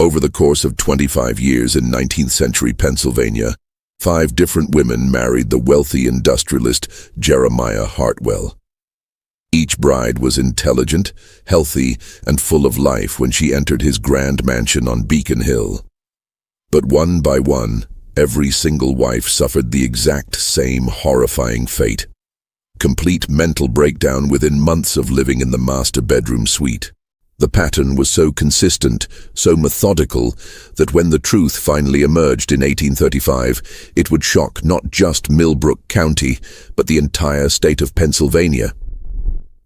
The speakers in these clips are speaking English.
Over the course of 25 years in 19th century Pennsylvania, 5 different women married the wealthy industrialist Jeremiah Hartwell. Each bride was intelligent, healthy, and full of life when she entered his grand mansion on Beacon Hill. But one by one, every single wife suffered the exact same horrifying fate. Complete mental breakdown within months of living in the master bedroom suite. The pattern was so consistent, so methodical, that when the truth finally emerged in 1835, it would shock not just Millbrook County, but the entire state of Pennsylvania.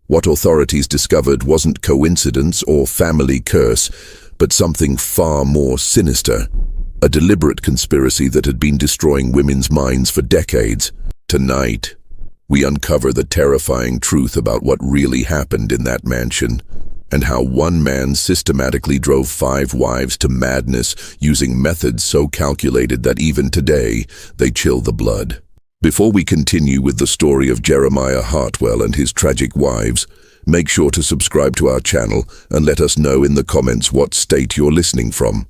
What authorities discovered wasn't coincidence or family curse, but something far more sinister. A deliberate conspiracy that had been destroying women's minds for decades. Tonight, we uncover the terrifying truth about what really happened in that mansion, and how one man systematically drove 5 wives to madness using methods so calculated that even today, they chill the blood. Before we continue with the story of Jeremiah Hartwell and his tragic wives, make sure to subscribe to our channel and let us know in the comments what state you're listening from.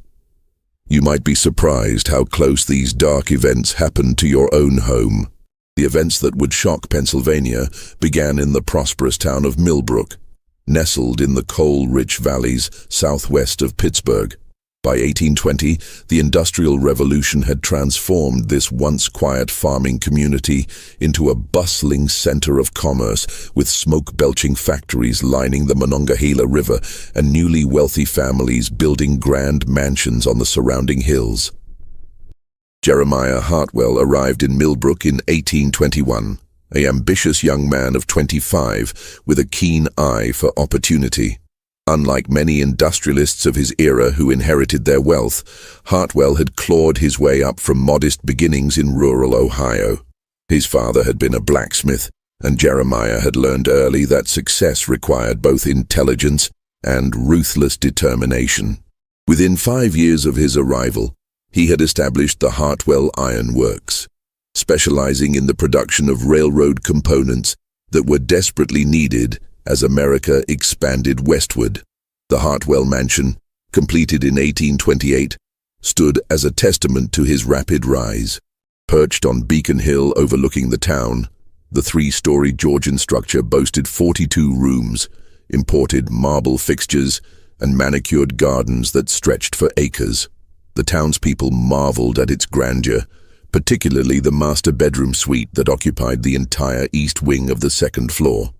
You might be surprised how close these dark events happened to your own home. The events that would shock Pennsylvania began in the prosperous town of Millbrook, nestled in the coal-rich valleys southwest of Pittsburgh. By 1820, the Industrial Revolution had transformed this once quiet farming community into a bustling center of commerce, with smoke-belching factories lining the Monongahela River and newly wealthy families building grand mansions on the surrounding hills. Jeremiah Hartwell arrived in Millbrook in 1821, an ambitious young man of 25 with a keen eye for opportunity. Unlike many industrialists of his era who inherited their wealth, Hartwell had clawed his way up from modest beginnings in rural Ohio. His father had been a blacksmith, and Jeremiah had learned early that success required both intelligence and ruthless determination. Within 5 years of his arrival, he had established the Hartwell Iron Works, specializing in the production of railroad components that were desperately needed as America expanded westward. The Hartwell Mansion, completed in 1828, stood as a testament to his rapid rise. Perched on Beacon Hill overlooking the town, the 3-story Georgian structure boasted 42 rooms, imported marble fixtures, and manicured gardens that stretched for acres. The townspeople marveled at its grandeur, particularly the master bedroom suite that occupied the entire east wing of the 2nd floor.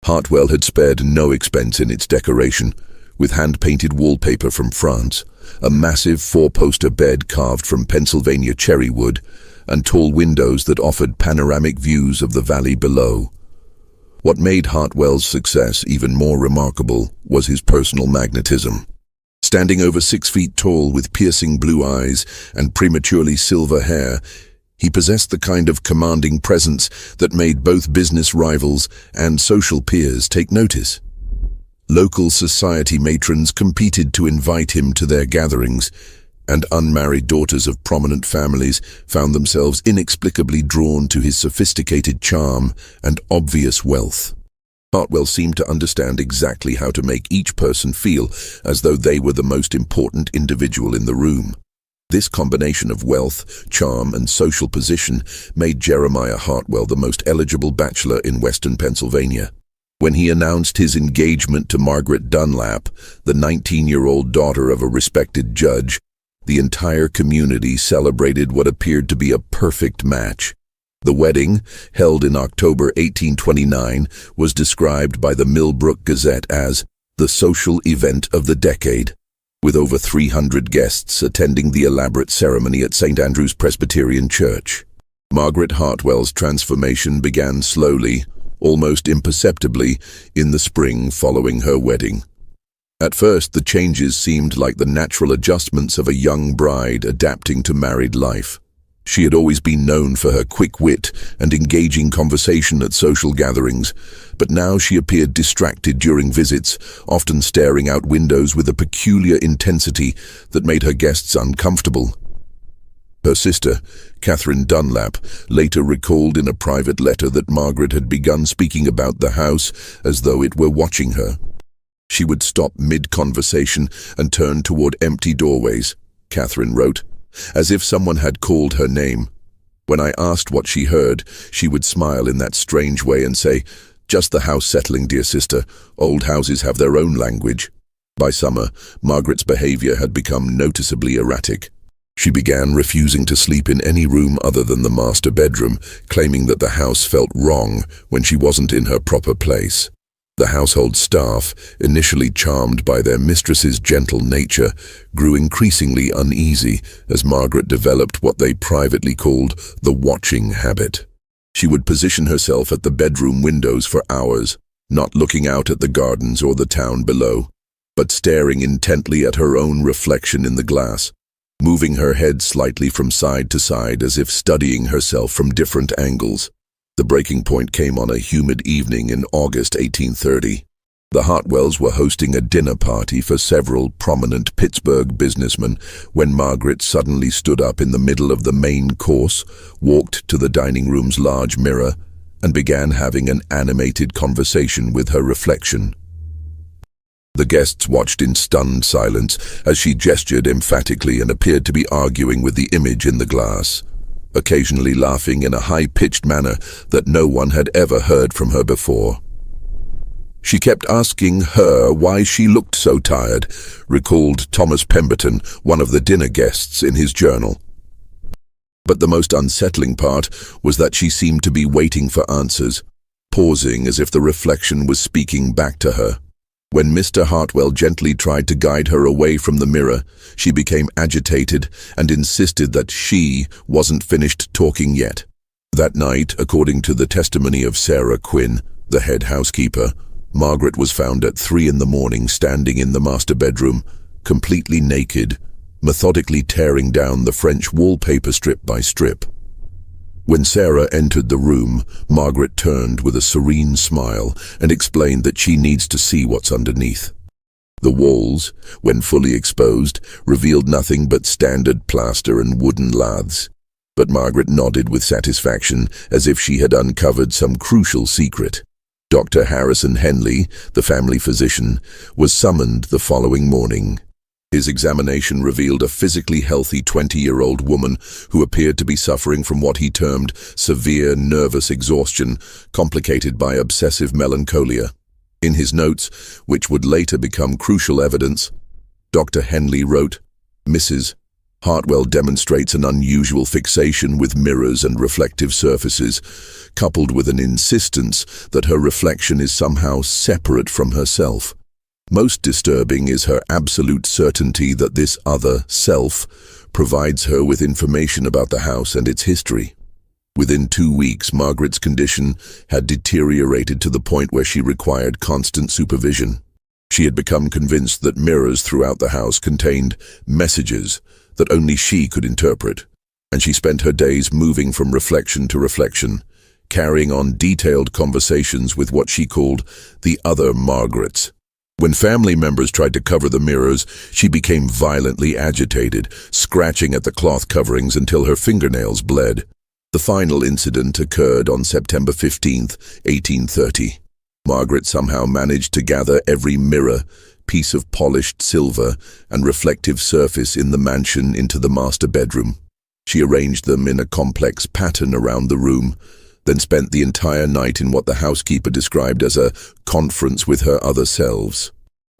Hartwell had spared no expense in its decoration, with hand-painted wallpaper from France, a massive 4-poster bed carved from Pennsylvania cherry wood, and tall windows that offered panoramic views of the valley below. What made Hartwell's success even more remarkable was his personal magnetism. Standing over 6 feet tall with piercing blue eyes and prematurely silver hair, he possessed the kind of commanding presence that made both business rivals and social peers take notice. Local society matrons competed to invite him to their gatherings, and unmarried daughters of prominent families found themselves inexplicably drawn to his sophisticated charm and obvious wealth. Hartwell seemed to understand exactly how to make each person feel as though they were the most important individual in the room. This combination of wealth, charm, and social position made Jeremiah Hartwell the most eligible bachelor in western Pennsylvania. When he announced his engagement to Margaret Dunlap, the 19-year-old daughter of a respected judge, the entire community celebrated what appeared to be a perfect match. The wedding, held in October 1829, was described by the Millbrook Gazette as the social event of the decade, with over 300 guests attending the elaborate ceremony at St. Andrew's Presbyterian Church. Margaret Hartwell's transformation began slowly, almost imperceptibly, in the spring following her wedding. At first, the changes seemed like the natural adjustments of a young bride adapting to married life. She had always been known for her quick wit and engaging conversation at social gatherings, but now she appeared distracted during visits, often staring out windows with a peculiar intensity that made her guests uncomfortable. Her sister, Catherine Dunlap, later recalled in a private letter that Margaret had begun speaking about the house as though it were watching her. She would stop mid-conversation and turn toward empty doorways, Catherine wrote, as if someone had called her name. When I asked what she heard, she would smile in that strange way and say, "Just the house settling, dear sister. Old houses have their own language." By summer, Margaret's behavior had become noticeably erratic. She began refusing to sleep in any room other than the master bedroom, claiming that the house felt wrong when she wasn't in her proper place. The household staff, initially charmed by their mistress's gentle nature, grew increasingly uneasy as Margaret developed what they privately called the watching habit. She would position herself at the bedroom windows for hours, not looking out at the gardens or the town below, but staring intently at her own reflection in the glass, moving her head slightly from side to side as if studying herself from different angles. The breaking point came on a humid evening in August 1830. The Hartwells were hosting a dinner party for several prominent Pittsburgh businessmen when Margaret suddenly stood up in the middle of the main course, walked to the dining room's large mirror, and began having an animated conversation with her reflection. The guests watched in stunned silence as she gestured emphatically and appeared to be arguing with the image in the glass, occasionally laughing in a high-pitched manner that no one had ever heard from her before. She kept asking her why she looked so tired, recalled Thomas Pemberton, one of the dinner guests, in his journal. But the most unsettling part was that she seemed to be waiting for answers, pausing as if the reflection was speaking back to her. When Mr. Hartwell gently tried to guide her away from the mirror, she became agitated and insisted that she wasn't finished talking yet. That night, according to the testimony of Sarah Quinn, the head housekeeper, Margaret was found at 3 a.m. standing in the master bedroom, completely naked, methodically tearing down the French wallpaper strip by strip. When Sarah entered the room, Margaret turned with a serene smile and explained that she needs to see what's underneath. The walls, when fully exposed, revealed nothing but standard plaster and wooden laths. But Margaret nodded with satisfaction, as if she had uncovered some crucial secret. Dr. Harrison Henley, the family physician, was summoned the following morning. His examination revealed a physically healthy 20-year-old woman who appeared to be suffering from what he termed severe nervous exhaustion, complicated by obsessive melancholia. In his notes, which would later become crucial evidence, Dr. Henley wrote, "Mrs. Hartwell demonstrates an unusual fixation with mirrors and reflective surfaces, coupled with an insistence that her reflection is somehow separate from herself. Most disturbing is her absolute certainty that this other self provides her with information about the house and its history." Within 2 weeks, Margaret's condition had deteriorated to the point where she required constant supervision. She had become convinced that mirrors throughout the house contained messages that only she could interpret, and she spent her days moving from reflection to reflection, carrying on detailed conversations with what she called the other Margarets. When family members tried to cover the mirrors, she became violently agitated, scratching at the cloth coverings until her fingernails bled. The final incident occurred on September 15, 1830. Margaret somehow managed to gather every mirror, piece of polished silver, and reflective surface in the mansion into the master bedroom. She arranged them in a complex pattern around the room, then spent the entire night in what the housekeeper described as a conference with her other selves.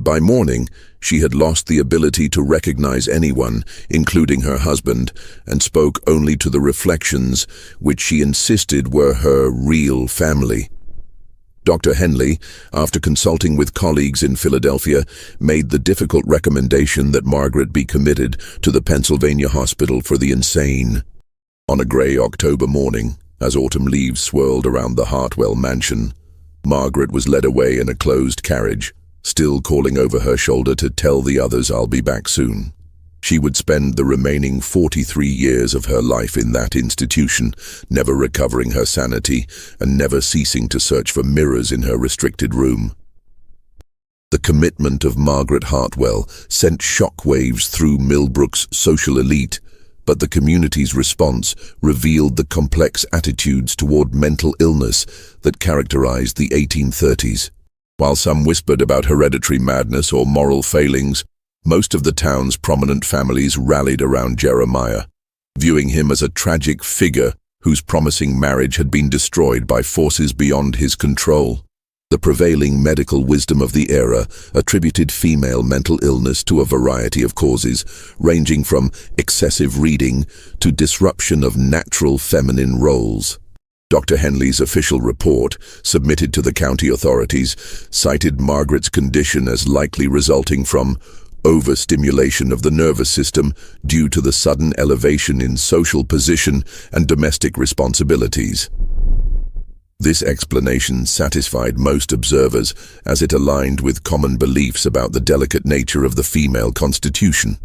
By morning, she had lost the ability to recognize anyone, including her husband, and spoke only to the reflections, which she insisted were her real family. Dr. Henley, after consulting with colleagues in Philadelphia, made the difficult recommendation that Margaret be committed to the Pennsylvania Hospital for the Insane. On a gray October morning, as autumn leaves swirled around the Hartwell mansion, Margaret was led away in a closed carriage, still calling over her shoulder to tell the others, "I'll be back soon." She would spend the remaining 43 years of her life in that institution, never recovering her sanity and never ceasing to search for mirrors in her restricted room. The commitment of Margaret Hartwell sent shockwaves through Millbrook's social elite, but the community's response revealed the complex attitudes toward mental illness that characterized the 1830s. While some whispered about hereditary madness or moral failings, most of the town's prominent families rallied around Jeremiah, viewing him as a tragic figure whose promising marriage had been destroyed by forces beyond his control. The prevailing medical wisdom of the era attributed female mental illness to a variety of causes, ranging from excessive reading to disruption of natural feminine roles. Dr. Henley's official report, submitted to the county authorities, cited Margaret's condition as likely resulting from overstimulation of the nervous system due to the sudden elevation in social position and domestic responsibilities. This explanation satisfied most observers as it aligned with common beliefs about the delicate nature of the female constitution.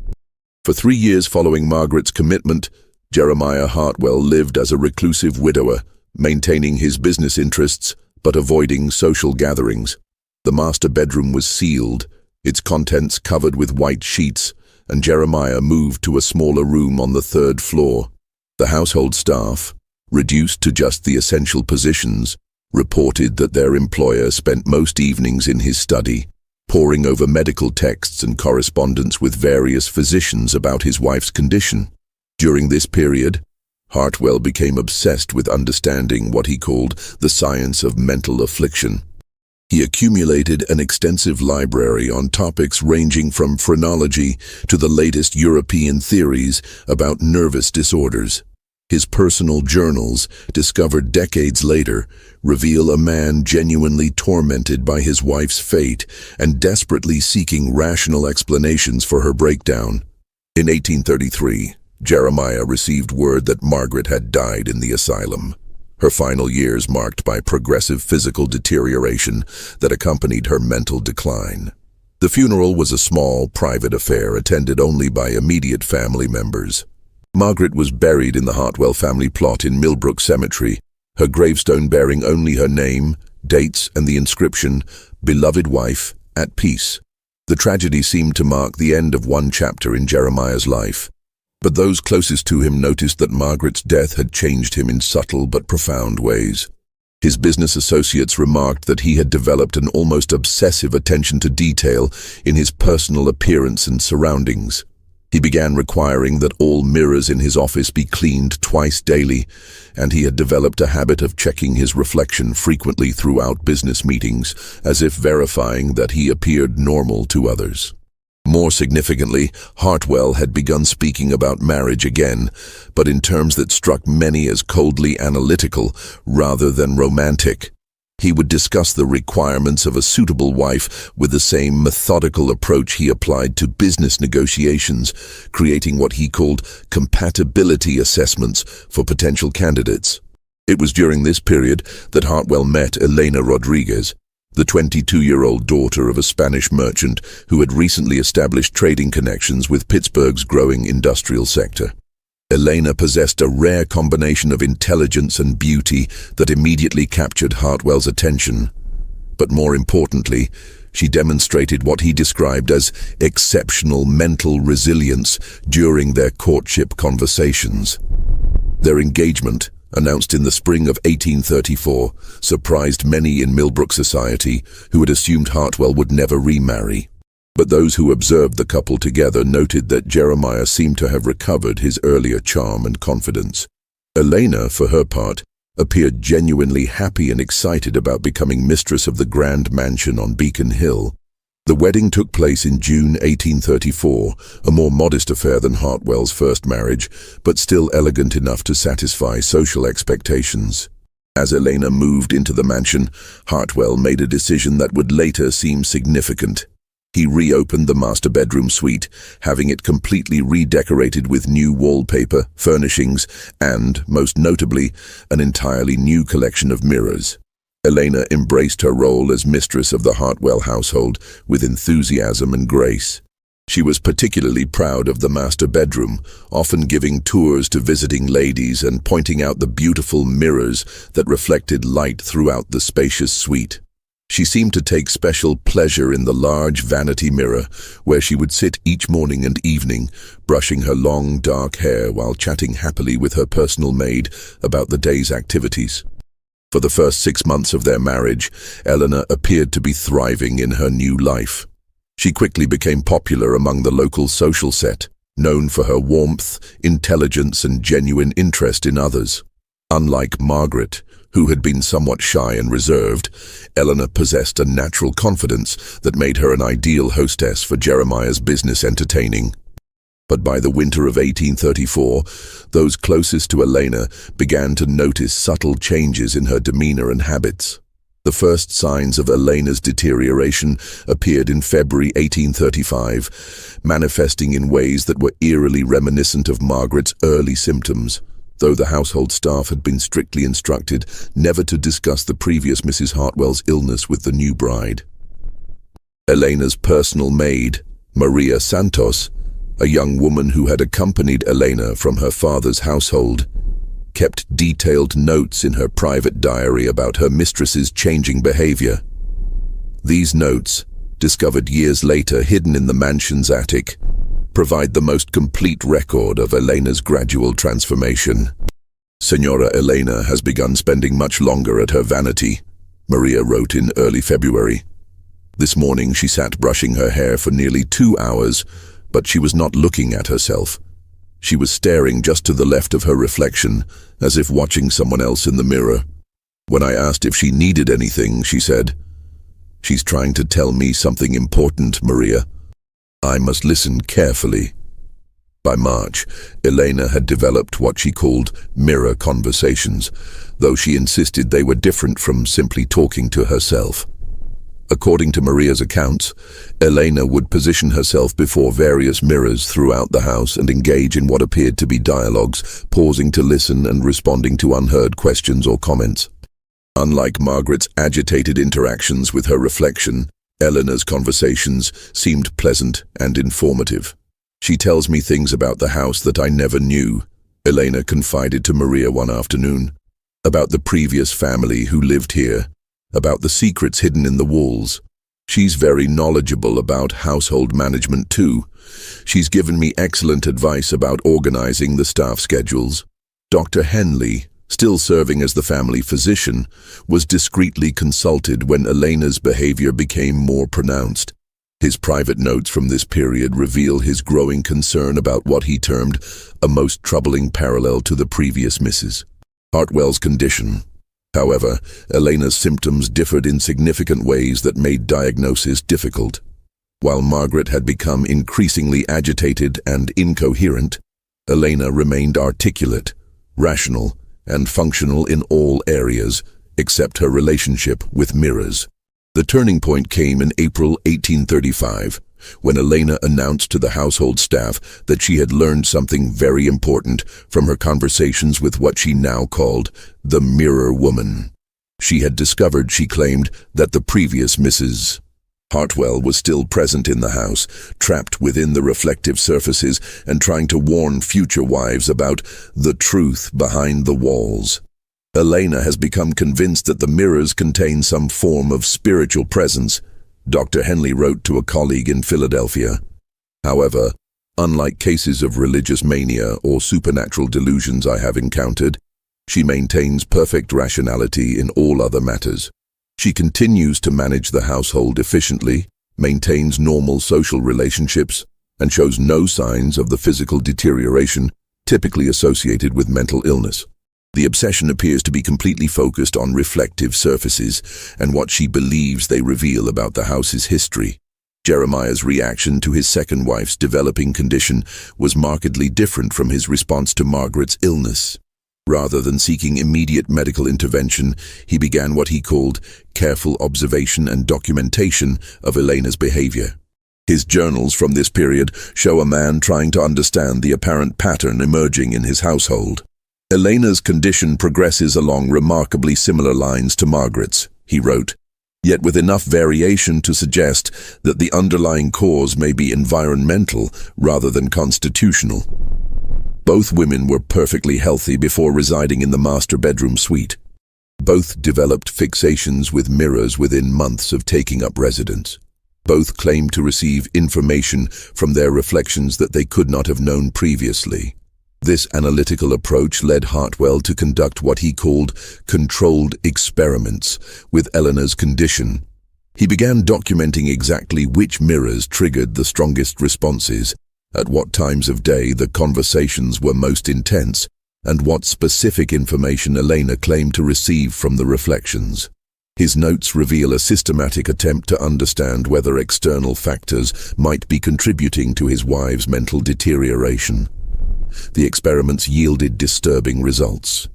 For 3 years following Margaret's commitment, Jeremiah Hartwell lived as a reclusive widower, maintaining his business interests but avoiding social gatherings. The master bedroom was sealed, its contents covered with white sheets, and Jeremiah moved to a smaller room on the 3rd floor. The household staff, reduced to just the essential positions, reported that their employer spent most evenings in his study, poring over medical texts and correspondence with various physicians about his wife's condition. During this period, Hartwell became obsessed with understanding what he called the science of mental affliction. He accumulated an extensive library on topics ranging from phrenology to the latest European theories about nervous disorders. His personal journals, discovered decades later, reveal a man genuinely tormented by his wife's fate and desperately seeking rational explanations for her breakdown. In 1833, Jeremiah received word that Margaret had died in the asylum, her final years marked by progressive physical deterioration that accompanied her mental decline. The funeral was a small, private affair attended only by immediate family members. Margaret was buried in the Hartwell family plot in Millbrook Cemetery, her gravestone bearing only her name, dates, and the inscription, "Beloved wife, at peace." The tragedy seemed to mark the end of one chapter in Jeremiah's life, but those closest to him noticed that Margaret's death had changed him in subtle but profound ways. His business associates remarked that he had developed an almost obsessive attention to detail in his personal appearance and surroundings. He began requiring that all mirrors in his office be cleaned twice daily, and he had developed a habit of checking his reflection frequently throughout business meetings, as if verifying that he appeared normal to others. More significantly, Hartwell had begun speaking about marriage again, but in terms that struck many as coldly analytical rather than romantic. He would discuss the requirements of a suitable wife with the same methodical approach he applied to business negotiations, creating what he called compatibility assessments for potential candidates. It was during this period that Hartwell met Elena Rodriguez, the 22-year-old daughter of a Spanish merchant who had recently established trading connections with Pittsburgh's growing industrial sector. Elena possessed a rare combination of intelligence and beauty that immediately captured Hartwell's attention. But more importantly, she demonstrated what he described as exceptional mental resilience during their courtship conversations. Their engagement, announced in the spring of 1834, surprised many in Millbrook society who had assumed Hartwell would never remarry. But those who observed the couple together noted that Jeremiah seemed to have recovered his earlier charm and confidence. Elena, for her part, appeared genuinely happy and excited about becoming mistress of the grand mansion on Beacon Hill. The wedding took place in June 1834, a more modest affair than Hartwell's first marriage, but still elegant enough to satisfy social expectations. As Elena moved into the mansion, Hartwell made a decision that would later seem significant. He reopened the master bedroom suite, having it completely redecorated with new wallpaper, furnishings, and, most notably, an entirely new collection of mirrors. Elena embraced her role as mistress of the Hartwell household with enthusiasm and grace. She was particularly proud of the master bedroom, often giving tours to visiting ladies and pointing out the beautiful mirrors that reflected light throughout the spacious suite. She seemed to take special pleasure in the large vanity mirror, where she would sit each morning and evening, brushing her long, dark hair while chatting happily with her personal maid about the day's activities. For the first 6 months of their marriage, Elena appeared to be thriving in her new life. She quickly became popular among the local social set, known for her warmth, intelligence, and genuine interest in others. Unlike Margaret, who had been somewhat shy and reserved, Elena possessed a natural confidence that made her an ideal hostess for Jeremiah's business entertaining. But by the winter of 1834, those closest to Elena began to notice subtle changes in her demeanor and habits. The first signs of Elena's deterioration appeared in February 1835, manifesting in ways that were eerily reminiscent of Margaret's early symptoms, though the household staff had been strictly instructed never to discuss the previous Mrs. Hartwell's illness with the new bride. Elena's personal maid, Maria Santos, a young woman who had accompanied Elena from her father's household, kept detailed notes in her private diary about her mistress's changing behavior. These notes, discovered years later hidden in the mansion's attic, provide the most complete record of Elena's gradual transformation. Senora Elena has begun spending much longer at her vanity, Maria wrote in early February. This morning she sat brushing her hair for nearly 2 hours, but she was not looking at herself. She was staring just to the left of her reflection, as if watching someone else in the mirror. When I asked if she needed anything, she said, "She's trying to tell me something important, Maria. I must listen carefully." By March, Elena had developed what she called mirror conversations, though she insisted they were different from simply talking to herself. According to Maria's accounts, Elena would position herself before various mirrors throughout the house and engage in what appeared to be dialogues, pausing to listen and responding to unheard questions or comments. Unlike Margaret's agitated interactions with her reflection, Elena's conversations seemed pleasant and informative. "She tells me things about the house that I never knew," Elena confided to Maria one afternoon, "about the previous family who lived here, about the secrets hidden in the walls. She's very knowledgeable about household management too. She's given me excellent advice about organizing the staff schedules." Dr. Henley, still serving as the family physician, was discreetly consulted when Elena's behavior became more pronounced. His private notes from this period reveal his growing concern about what he termed a most troubling parallel to the previous Mrs. Hartwell's condition. However, Elena's symptoms differed in significant ways that made diagnosis difficult. While Margaret had become increasingly agitated and incoherent, Elena remained articulate, rational, and functional in all areas, except her relationship with mirrors. The turning point came in April 1835, when Elena announced to the household staff that she had learned something very important from her conversations with what she now called the Mirror Woman. She had discovered, she claimed, that the previous Mrs. Hartwell was still present in the house, trapped within the reflective surfaces and trying to warn future wives about the truth behind the walls. Elena has become convinced that the mirrors contain some form of spiritual presence, Dr. Henley wrote to a colleague in Philadelphia. However, unlike cases of religious mania or supernatural delusions I have encountered, she maintains perfect rationality in all other matters. She continues to manage the household efficiently, maintains normal social relationships, and shows no signs of the physical deterioration typically associated with mental illness. The obsession appears to be completely focused on reflective surfaces and what she believes they reveal about the house's history. Jeremiah's reaction to his second wife's developing condition was markedly different from his response to Margaret's illness. Rather than seeking immediate medical intervention, he began what he called careful observation and documentation of Elena's behavior. His journals from this period show a man trying to understand the apparent pattern emerging in his household. "Elena's condition progresses along remarkably similar lines to Margaret's," he wrote, "yet with enough variation to suggest that the underlying cause may be environmental rather than constitutional." Both women were perfectly healthy before residing in the master bedroom suite. Both developed fixations with mirrors within months of taking up residence. Both claimed to receive information from their reflections that they could not have known previously. This analytical approach led Hartwell to conduct what he called controlled experiments with Eleanor's condition. He began documenting exactly which mirrors triggered the strongest responses, at what times of day the conversations were most intense, and what specific information Elena claimed to receive from the reflections. His notes reveal a systematic attempt to understand whether external factors might be contributing to his wife's mental deterioration. The experiments yielded disturbing results.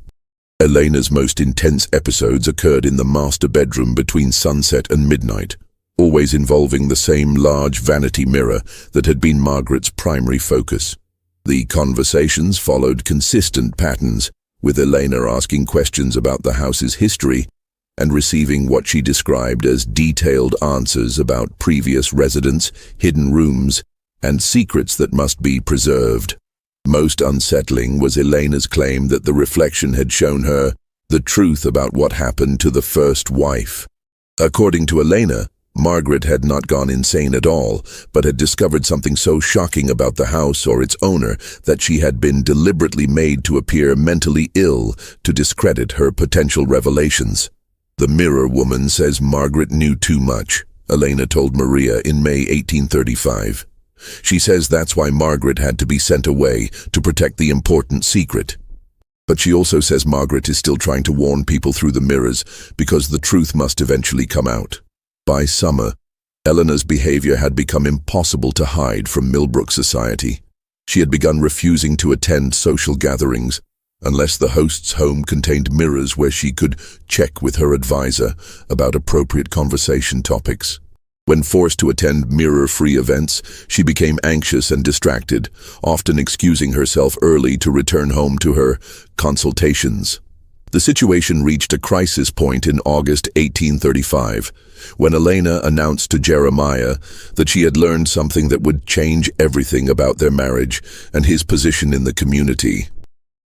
Elena's most intense episodes occurred in the master bedroom between sunset and midnight, always involving the same large vanity mirror that had been Margaret's primary focus. The conversations followed consistent patterns, with Elena asking questions about the house's history and receiving what she described as detailed answers about previous residents, hidden rooms, and secrets that must be preserved. Most unsettling was Elena's claim that the reflection had shown her the truth about what happened to the first wife. According to Elena, Margaret had not gone insane at all, but had discovered something so shocking about the house or its owner that she had been deliberately made to appear mentally ill to discredit her potential revelations. The mirror woman says Margaret knew too much, Elena told Maria in May 1835. She says that's why Margaret had to be sent away to protect the important secret. But she also says Margaret is still trying to warn people through the mirrors because the truth must eventually come out. By summer, Eleanor's behavior had become impossible to hide from Millbrook society. She had begun refusing to attend social gatherings unless the host's home contained mirrors where she could check with her advisor about appropriate conversation topics. When forced to attend mirror-free events, she became anxious and distracted, often excusing herself early to return home to her consultations. The situation reached a crisis point in August 1835, when Elena announced to Jeremiah that she had learned something that would change everything about their marriage and his position in the community.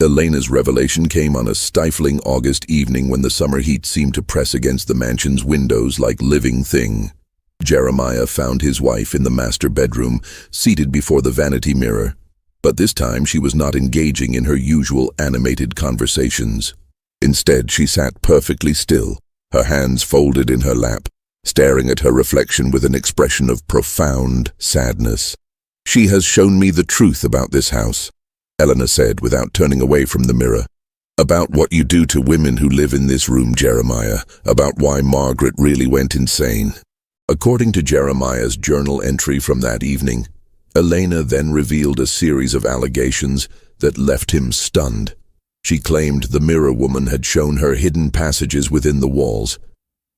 Elena's revelation came on a stifling August evening when the summer heat seemed to press against the mansion's windows like living thing. Jeremiah found his wife in the master bedroom, seated before the vanity mirror. But this time she was not engaging in her usual animated conversations. Instead, she sat perfectly still, her hands folded in her lap, staring at her reflection with an expression of profound sadness. "She has shown me the truth about this house," Eleanor said without turning away from the mirror. "About what you do to women who live in this room, Jeremiah, about why Margaret really went insane." According to Jeremiah's journal entry from that evening, Elena then revealed a series of allegations that left him stunned. She claimed the mirror woman had shown her hidden passages within the walls,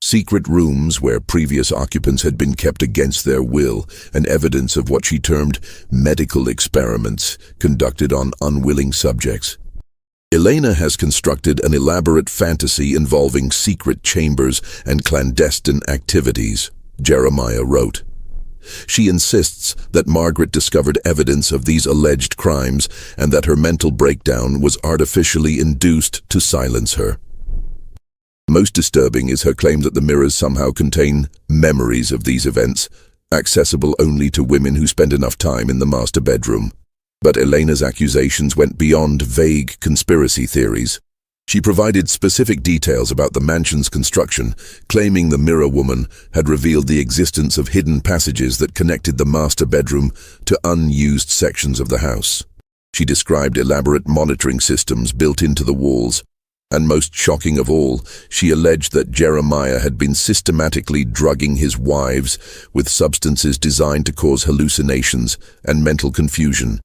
secret rooms where previous occupants had been kept against their will, and evidence of what she termed medical experiments conducted on unwilling subjects. Elena has constructed an elaborate fantasy involving secret chambers and clandestine activities, Jeremiah wrote. She insists that Margaret discovered evidence of these alleged crimes and that her mental breakdown was artificially induced to silence her. Most disturbing is her claim that the mirrors somehow contain memories of these events, accessible only to women who spend enough time in the master bedroom. But Elena's accusations went beyond vague conspiracy theories. She provided specific details about the mansion's construction, claiming the mirror woman had revealed the existence of hidden passages that connected the master bedroom to unused sections of the house. She described elaborate monitoring systems built into the walls, and most shocking of all, she alleged that Jeremiah had been systematically drugging his wives with substances designed to cause hallucinations and mental confusion.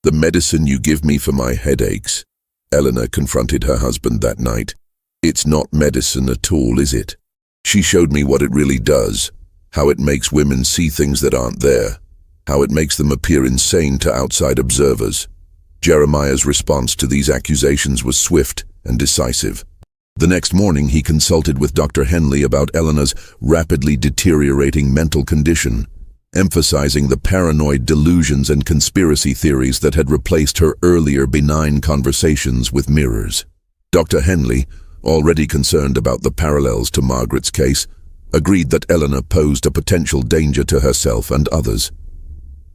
"The medicine you give me for my headaches," Eleanor confronted her husband that night. "It's not medicine at all, is it? She showed me what it really does, how it makes women see things that aren't there, how it makes them appear insane to outside observers." Jeremiah's response to these accusations was swift and decisive. The next morning, he consulted with Dr. Henley about Eleanor's rapidly deteriorating mental condition, emphasizing the paranoid delusions and conspiracy theories that had replaced her earlier benign conversations with mirrors. Dr. Henley, already concerned about the parallels to Margaret's case, agreed that Eleanor posed a potential danger to herself and others.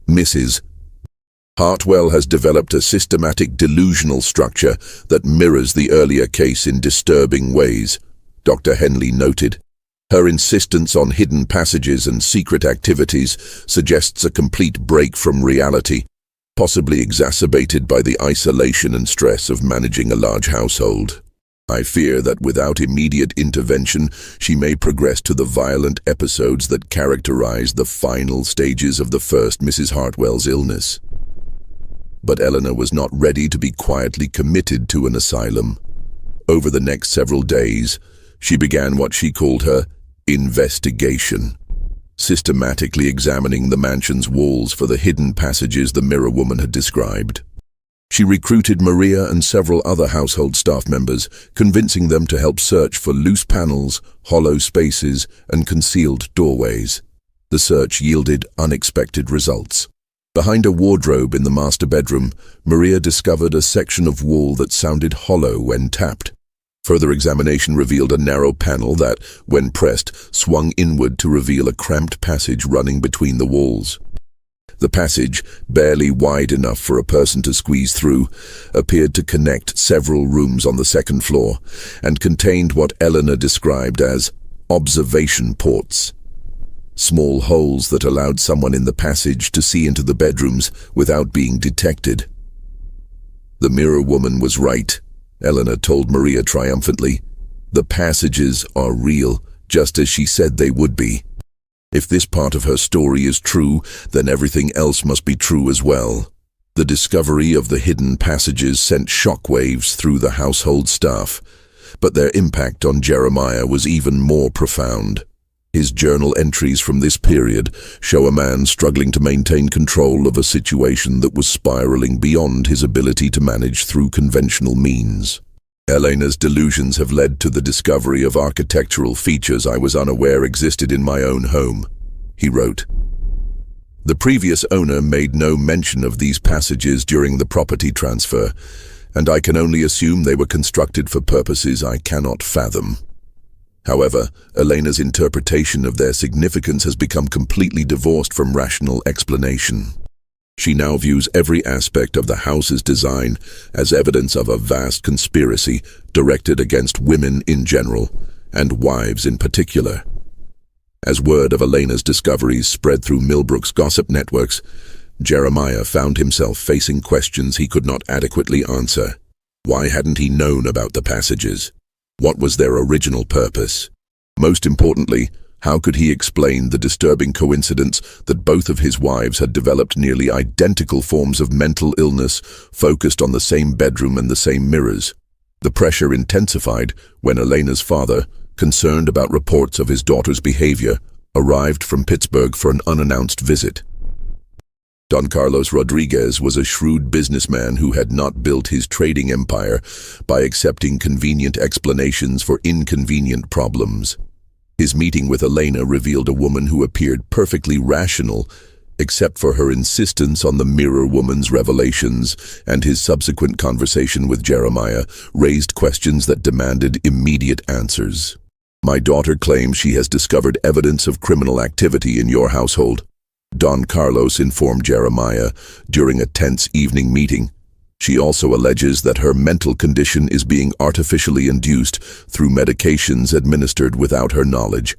Mrs. Hartwell has developed a systematic delusional structure that mirrors the earlier case in disturbing ways, Dr. Henley noted. Her insistence on hidden passages and secret activities suggests a complete break from reality, possibly exacerbated by the isolation and stress of managing a large household. I fear that without immediate intervention, she may progress to the violent episodes that characterized the final stages of the first Mrs. Hartwell's illness. But Eleanor was not ready to be quietly committed to an asylum. Over the next several days, she began what she called her investigation, systematically examining the mansion's walls for the hidden passages the mirror woman had described. She recruited Maria and several other household staff members, convincing them to help search for loose panels, hollow spaces, and concealed doorways. The search yielded unexpected results. Behind a wardrobe in the master bedroom, Maria discovered a section of wall that sounded hollow when tapped. Further examination revealed a narrow panel that, when pressed, swung inward to reveal a cramped passage running between the walls. The passage, barely wide enough for a person to squeeze through, appeared to connect several rooms on the second floor and contained what Eleanor described as observation ports. Small holes that allowed someone in the passage to see into the bedrooms without being detected. The mirror woman was right, Eleanor told Maria triumphantly. The passages are real, just as she said they would be. If this part of her story is true, then everything else must be true as well. The discovery of the hidden passages sent shockwaves through the household staff, but their impact on Jeremiah was even more profound. His journal entries from this period show a man struggling to maintain control of a situation that was spiraling beyond his ability to manage through conventional means. Elena's delusions have led to the discovery of architectural features I was unaware existed in my own home, he wrote. The previous owner made no mention of these passages during the property transfer, and I can only assume they were constructed for purposes I cannot fathom. However, Elena's interpretation of their significance has become completely divorced from rational explanation. She now views every aspect of the house's design as evidence of a vast conspiracy directed against women in general, and wives in particular. As word of Elena's discoveries spread through Millbrook's gossip networks, Jeremiah found himself facing questions he could not adequately answer. Why hadn't he known about the passages? What was their original purpose? Most importantly, how could he explain the disturbing coincidence that both of his wives had developed nearly identical forms of mental illness focused on the same bedroom and the same mirrors? The pressure intensified when Elena's father, concerned about reports of his daughter's behavior, arrived from Pittsburgh for an unannounced visit. Don Carlos Rodriguez was a shrewd businessman who had not built his trading empire by accepting convenient explanations for inconvenient problems. His meeting with Elena revealed a woman who appeared perfectly rational, except for her insistence on the mirror woman's revelations, and his subsequent conversation with Jeremiah raised questions that demanded immediate answers. My daughter claims she has discovered evidence of criminal activity in your household, Don Carlos informed Jeremiah during a tense evening meeting. She also alleges that her mental condition is being artificially induced through medications administered without her knowledge.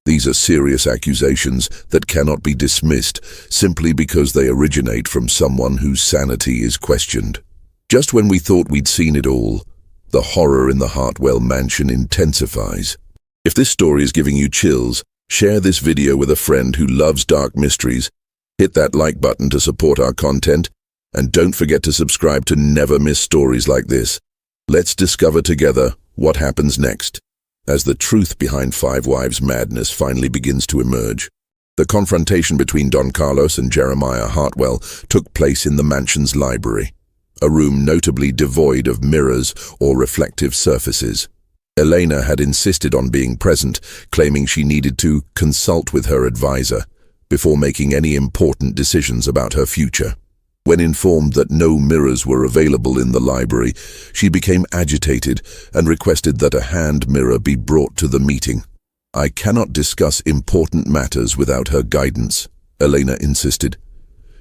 These are serious accusations that cannot be dismissed simply because they originate from someone whose sanity is questioned. Just when we thought we'd seen it all, the horror in the Hartwell mansion intensifies. If this story is giving you chills, share this video with a friend who loves dark mysteries. Hit that like button to support our content, and don't forget to subscribe to never miss stories like this. Let's discover together what happens next, as the truth behind Five Wives' madness finally begins to emerge. The confrontation between Don Carlos and Jeremiah Hartwell took place in the mansion's library, a room notably devoid of mirrors or reflective surfaces. Elena had insisted on being present, claiming she needed to consult with her advisor before making any important decisions about her future. When informed that no mirrors were available in the library, she became agitated and requested that a hand mirror be brought to the meeting. I cannot discuss important matters without her guidance, Elena insisted.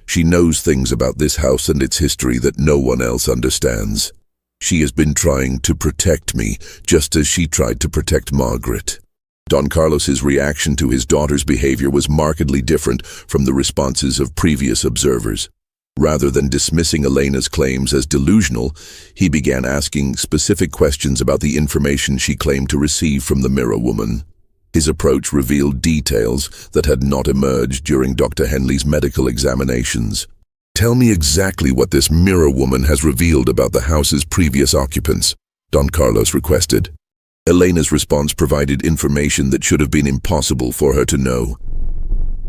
She knows things about this house and its history that no one else understands. She has been trying to protect me, just as she tried to protect Margaret. Don Carlos's reaction to his daughter's behavior was markedly different from the responses of previous observers. Rather than dismissing Elena's claims as delusional, he began asking specific questions about the information she claimed to receive from the Mirror Woman. His approach revealed details that had not emerged during Dr. Henley's medical examinations. "Tell me exactly what this Mirror Woman has revealed about the house's previous occupants," Don Carlos requested. Elena's response provided information that should have been impossible for her to know.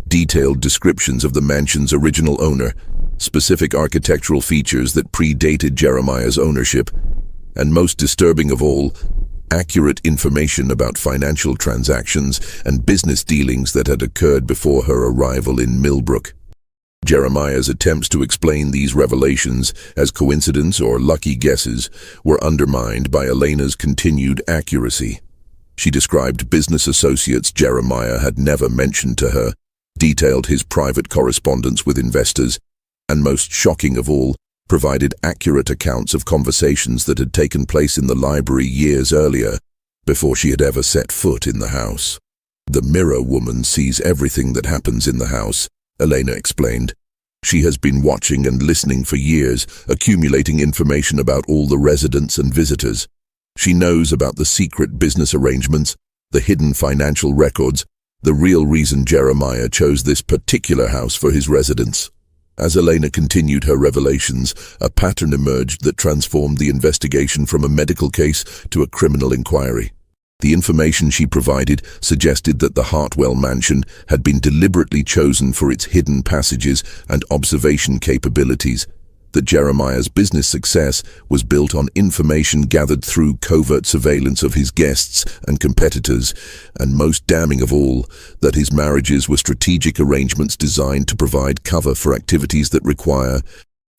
Detailed descriptions of the mansion's original owner, specific architectural features that predated Jeremiah's ownership, and most disturbing of all, accurate information about financial transactions and business dealings that had occurred before her arrival in Millbrook. Jeremiah's attempts to explain these revelations as coincidence or lucky guesses were undermined by Elena's continued accuracy. She described business associates Jeremiah had never mentioned to her, detailed his private correspondence with investors, and most shocking of all, provided accurate accounts of conversations that had taken place in the library years earlier, before she had ever set foot in the house. "The Mirror Woman sees everything that happens in the house," Elena explained. "She has been watching and listening for years, accumulating information about all the residents and visitors. She knows about the secret business arrangements, the hidden financial records, the real reason Jeremiah chose this particular house for his residence." As Elena continued her revelations, a pattern emerged that transformed the investigation from a medical case to a criminal inquiry. The information she provided suggested that the Hartwell mansion had been deliberately chosen for its hidden passages and observation capabilities, that Jeremiah's business success was built on information gathered through covert surveillance of his guests and competitors, and most damning of all, that his marriages were strategic arrangements designed to provide cover for activities that require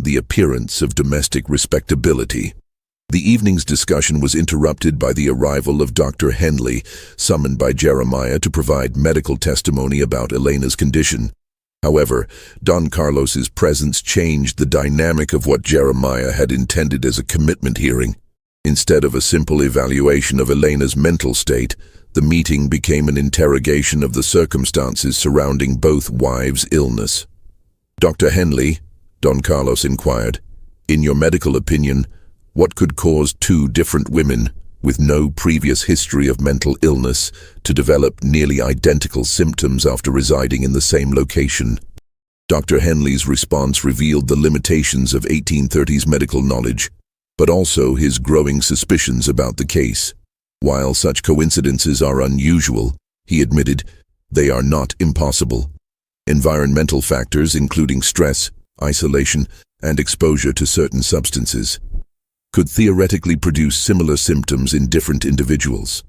the appearance of domestic respectability. The evening's discussion was interrupted by the arrival of Dr. Henley, summoned by Jeremiah to provide medical testimony about Elena's condition. However, Don Carlos's presence changed the dynamic of what Jeremiah had intended as a commitment hearing. Instead of a simple evaluation of Elena's mental state, the meeting became an interrogation of the circumstances surrounding both wives' illness. "Dr. Henley," Don Carlos inquired, "in your medical opinion, what could cause two different women, with no previous history of mental illness, to develop nearly identical symptoms after residing in the same location?" Dr. Henley's response revealed the limitations of 1830s medical knowledge, but also his growing suspicions about the case. While such coincidences are unusual, he admitted, they are not impossible. Environmental factors, including stress, isolation, and exposure to certain substances, could theoretically produce similar symptoms in different individuals.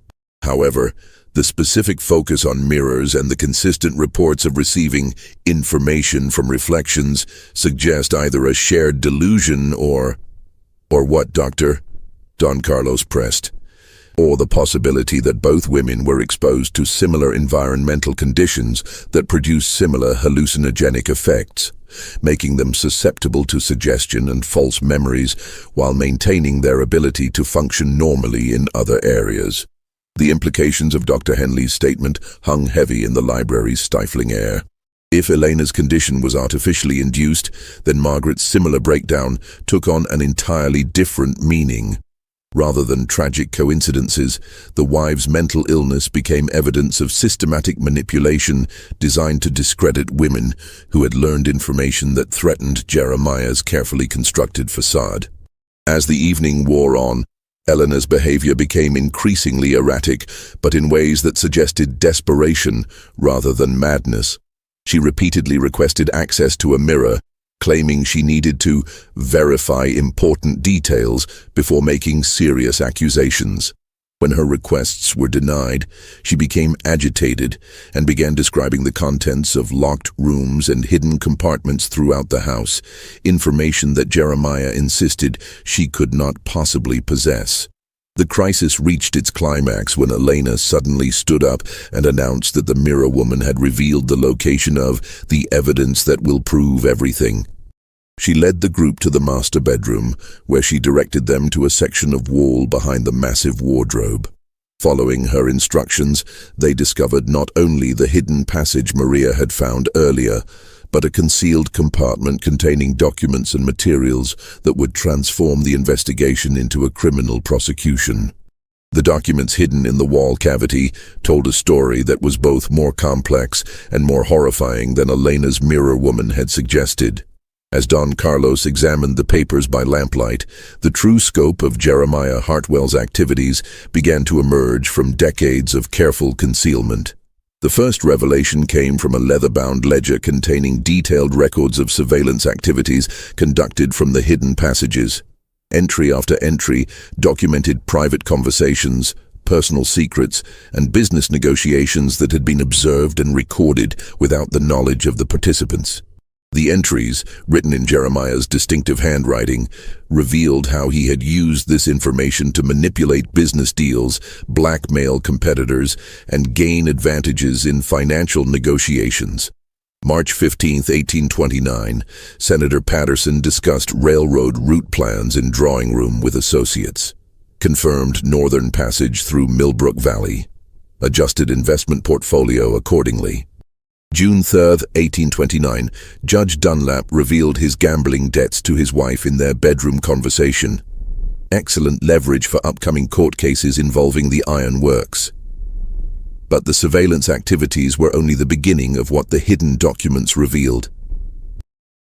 However, the specific focus on mirrors and the consistent reports of receiving information from reflections suggest either a shared delusion or what, Doctor? Don Carlos pressed. Or the possibility that both women were exposed to similar environmental conditions that produce similar hallucinogenic effects, making them susceptible to suggestion and false memories while maintaining their ability to function normally in other areas. The implications of Dr. Henley's statement hung heavy in the library's stifling air. If Elena's condition was artificially induced, then Margaret's similar breakdown took on an entirely different meaning. Rather than tragic coincidences, the wives' mental illness became evidence of systematic manipulation designed to discredit women who had learned information that threatened Jeremiah's carefully constructed facade. As the evening wore on, Eleanor's behavior became increasingly erratic, but in ways that suggested desperation rather than madness. She repeatedly requested access to a mirror, claiming she needed to verify important details before making serious accusations. When her requests were denied, she became agitated and began describing the contents of locked rooms and hidden compartments throughout the house, information that Jeremiah insisted she could not possibly possess. The crisis reached its climax when Elena suddenly stood up and announced that the mirror woman had revealed the location of the evidence that will prove everything. She led the group to the master bedroom, where she directed them to a section of wall behind the massive wardrobe. Following her instructions, they discovered not only the hidden passage Maria had found earlier, but a concealed compartment containing documents and materials that would transform the investigation into a criminal prosecution. The documents hidden in the wall cavity told a story that was both more complex and more horrifying than Elena's mirror woman had suggested. As Don Carlos examined the papers by lamplight, the true scope of Jeremiah Hartwell's activities began to emerge from decades of careful concealment. The first revelation came from a leather-bound ledger containing detailed records of surveillance activities conducted from the hidden passages. Entry after entry documented private conversations, personal secrets, and business negotiations that had been observed and recorded without the knowledge of the participants. The entries, written in Jeremiah's distinctive handwriting, revealed how he had used this information to manipulate business deals, blackmail competitors, and gain advantages in financial negotiations. March 15, 1829, Senator Patterson discussed railroad route plans in drawing room with associates. Confirmed northern passage through Millbrook Valley. Adjusted investment portfolio accordingly. June 3, 1829, Judge Dunlap revealed his gambling debts to his wife in their bedroom conversation. Excellent leverage for upcoming court cases involving the iron works. But the surveillance activities were only the beginning of what the hidden documents revealed.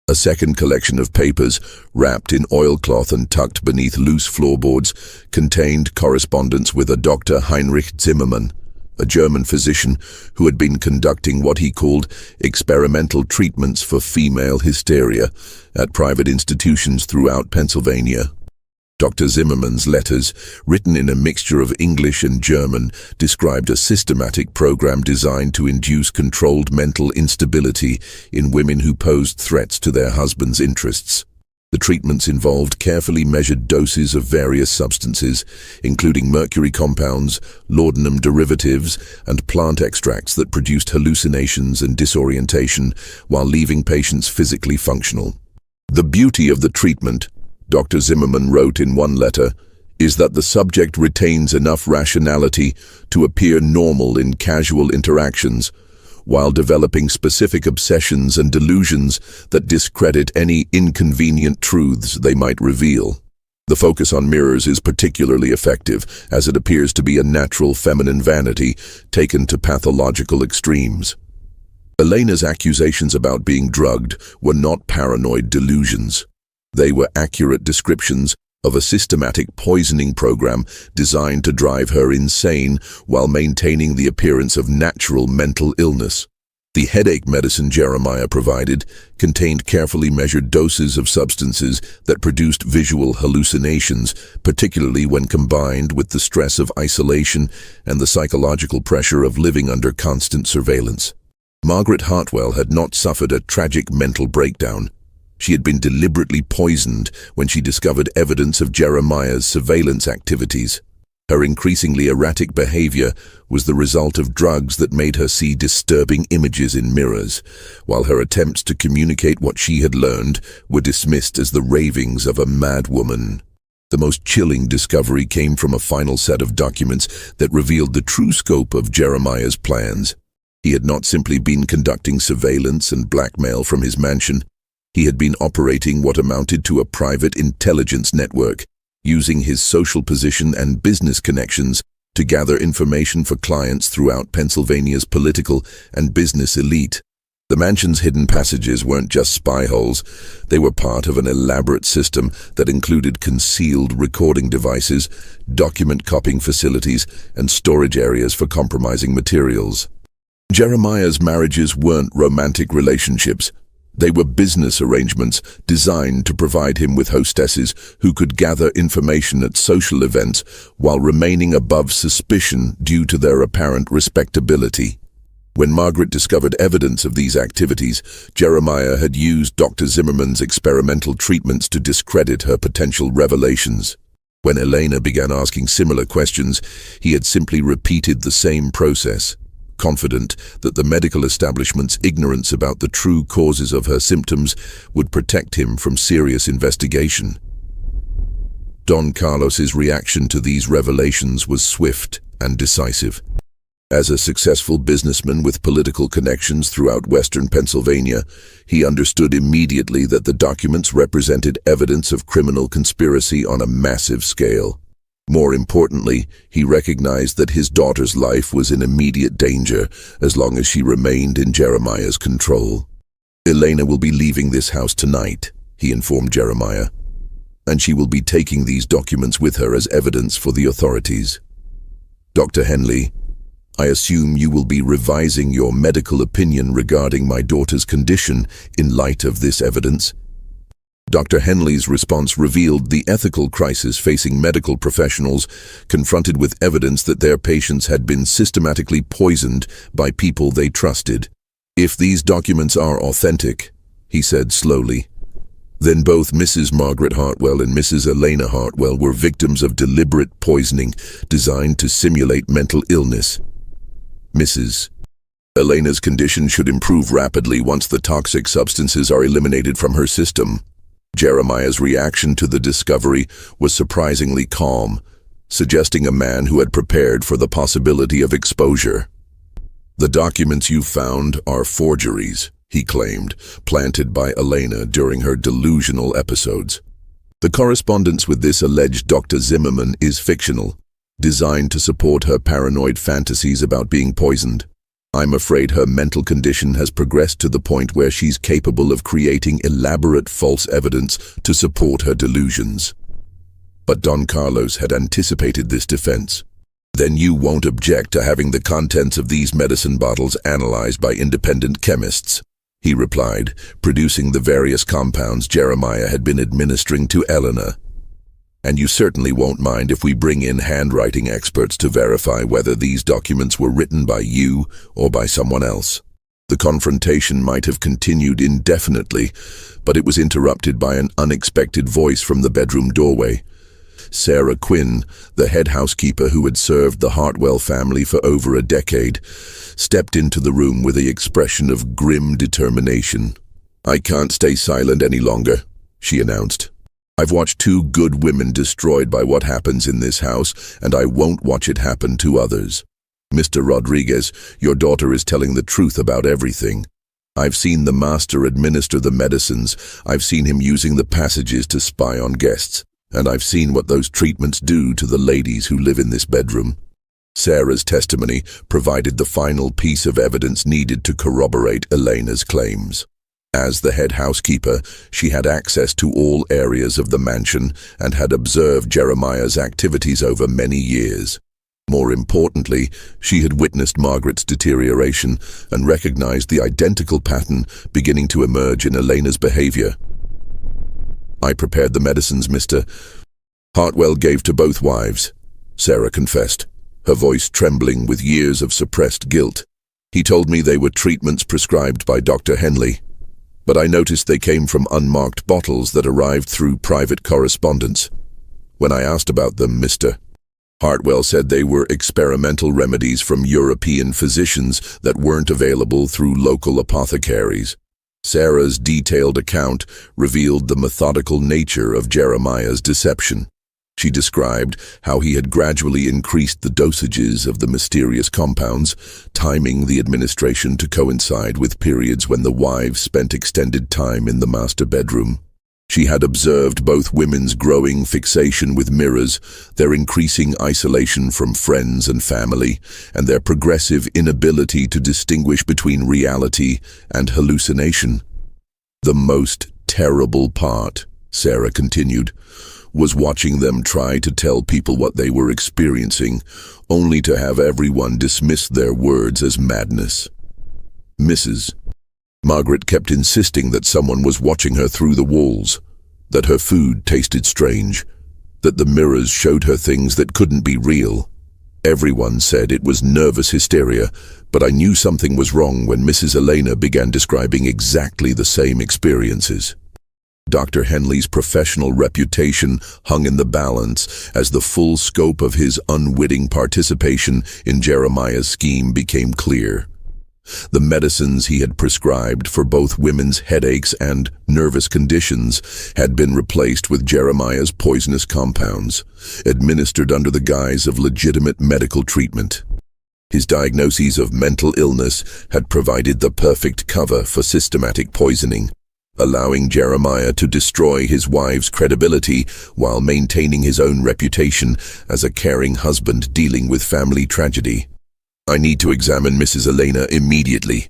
A second collection of papers, wrapped in oilcloth and tucked beneath loose floorboards, contained correspondence with a Dr. Heinrich Zimmermann, a German physician who had been conducting what he called experimental treatments for female hysteria at private institutions throughout Pennsylvania. Dr. Zimmermann's letters, written in a mixture of English and German, described a systematic program designed to induce controlled mental instability in women who posed threats to their husbands' interests. The treatments involved carefully measured doses of various substances, including mercury compounds, laudanum derivatives, and plant extracts that produced hallucinations and disorientation while leaving patients physically functional. The beauty of the treatment, Dr. Zimmermann wrote in one letter, is that the subject retains enough rationality to appear normal in casual interactions, while developing specific obsessions and delusions that discredit any inconvenient truths they might reveal. The focus on mirrors is particularly effective, as it appears to be a natural feminine vanity taken to pathological extremes. Elena's accusations about being drugged were not paranoid delusions. They were accurate descriptions of a systematic poisoning program designed to drive her insane while maintaining the appearance of natural mental illness. The headache medicine Jeremiah provided contained carefully measured doses of substances that produced visual hallucinations, particularly when combined with the stress of isolation and the psychological pressure of living under constant surveillance. Margaret Hartwell had not suffered a tragic mental breakdown. She had been deliberately poisoned when she discovered evidence of Jeremiah's surveillance activities. Her increasingly erratic behavior was the result of drugs that made her see disturbing images in mirrors, while her attempts to communicate what she had learned were dismissed as the ravings of a mad woman. The most chilling discovery came from a final set of documents that revealed the true scope of Jeremiah's plans. He had not simply been conducting surveillance and blackmail from his mansion. He had been operating what amounted to a private intelligence network, using his social position and business connections to gather information for clients throughout Pennsylvania's political and business elite. The mansion's hidden passages weren't just spy holes. They were part of an elaborate system that included concealed recording devices, document copying facilities, and storage areas for compromising materials. Jeremiah's marriages weren't romantic relationships. They were business arrangements designed to provide him with hostesses who could gather information at social events while remaining above suspicion due to their apparent respectability. When Margaret discovered evidence of these activities, Jeremiah had used Dr. Zimmermann's experimental treatments to discredit her potential revelations. When Elena began asking similar questions, he had simply repeated the same process, confident that the medical establishment's ignorance about the true causes of her symptoms would protect him from serious investigation. Don Carlos's reaction to these revelations was swift and decisive. As a successful businessman with political connections throughout western Pennsylvania, he understood immediately that the documents represented evidence of criminal conspiracy on a massive scale. More importantly, he recognized that his daughter's life was in immediate danger as long as she remained in Jeremiah's control. "Elena will be leaving this house tonight," he informed Jeremiah, "and she will be taking these documents with her as evidence for the authorities. Dr. Henley, I assume you will be revising your medical opinion regarding my daughter's condition in light of this evidence." Dr. Henley's response revealed the ethical crisis facing medical professionals confronted with evidence that their patients had been systematically poisoned by people they trusted. "If these documents are authentic," he said slowly, "then both Mrs. Margaret Hartwell and Mrs. Elena Hartwell were victims of deliberate poisoning designed to simulate mental illness. Mrs. Elena's condition should improve rapidly once the toxic substances are eliminated from her system." Jeremiah's reaction to the discovery was surprisingly calm, suggesting a man who had prepared for the possibility of exposure. "The documents you found are forgeries," he claimed, planted by Elena during her delusional episodes. "The correspondence with this alleged Dr. Zimmerman is fictional, designed to support her paranoid fantasies about being poisoned. I'm afraid her mental condition has progressed to the point where she's capable of creating elaborate false evidence to support her delusions." But Don Carlos had anticipated this defense. "Then you won't object to having the contents of these medicine bottles analyzed by independent chemists," he replied, producing the various compounds Jeremiah had been administering to Elena. "And you certainly won't mind if we bring in handwriting experts to verify whether these documents were written by you or by someone else." The confrontation might have continued indefinitely, but it was interrupted by an unexpected voice from the bedroom doorway. Sarah Quinn, the head housekeeper who had served the Hartwell family for over a decade, stepped into the room with an expression of grim determination. "I can't stay silent any longer," she announced. "I've watched 2 good women destroyed by what happens in this house, and I won't watch it happen to others. Mr. Rodriguez, your daughter is telling the truth about everything. I've seen the master administer the medicines, I've seen him using the passages to spy on guests, and I've seen what those treatments do to the ladies who live in this bedroom." Sarah's testimony provided the final piece of evidence needed to corroborate Elena's claims. As the head housekeeper, she had access to all areas of the mansion and had observed Jeremiah's activities over many years. More importantly, she had witnessed Margaret's deterioration and recognized the identical pattern beginning to emerge in Elena's behavior. "I prepared the medicines, Mr. Hartwell gave to both wives," Sarah confessed, her voice trembling with years of suppressed guilt. "He told me they were treatments prescribed by Dr. Henley. But I noticed they came from unmarked bottles that arrived through private correspondence. When I asked about them, Mr. Hartwell said they were experimental remedies from European physicians that weren't available through local apothecaries." Sarah's detailed account revealed the methodical nature of Jeremiah's deception. She described how he had gradually increased the dosages of the mysterious compounds, timing the administration to coincide with periods when the wives spent extended time in the master bedroom. She had observed both women's growing fixation with mirrors, their increasing isolation from friends and family, and their progressive inability to distinguish between reality and hallucination. "The most terrible part," Sarah continued, "was watching them try to tell people what they were experiencing, only to have everyone dismiss their words as madness. Mrs. Margaret kept insisting that someone was watching her through the walls, that her food tasted strange, that the mirrors showed her things that couldn't be real. Everyone said it was nervous hysteria, but I knew something was wrong when Mrs. Elena began describing exactly the same experiences." Dr. Henley's professional reputation hung in the balance as the full scope of his unwitting participation in Jeremiah's scheme became clear. The medicines he had prescribed for both women's headaches and nervous conditions had been replaced with Jeremiah's poisonous compounds, administered under the guise of legitimate medical treatment. His diagnoses of mental illness had provided the perfect cover for systematic poisoning, allowing Jeremiah to destroy his wife's credibility while maintaining his own reputation as a caring husband dealing with family tragedy. "I need to examine Mrs. Elena immediately,"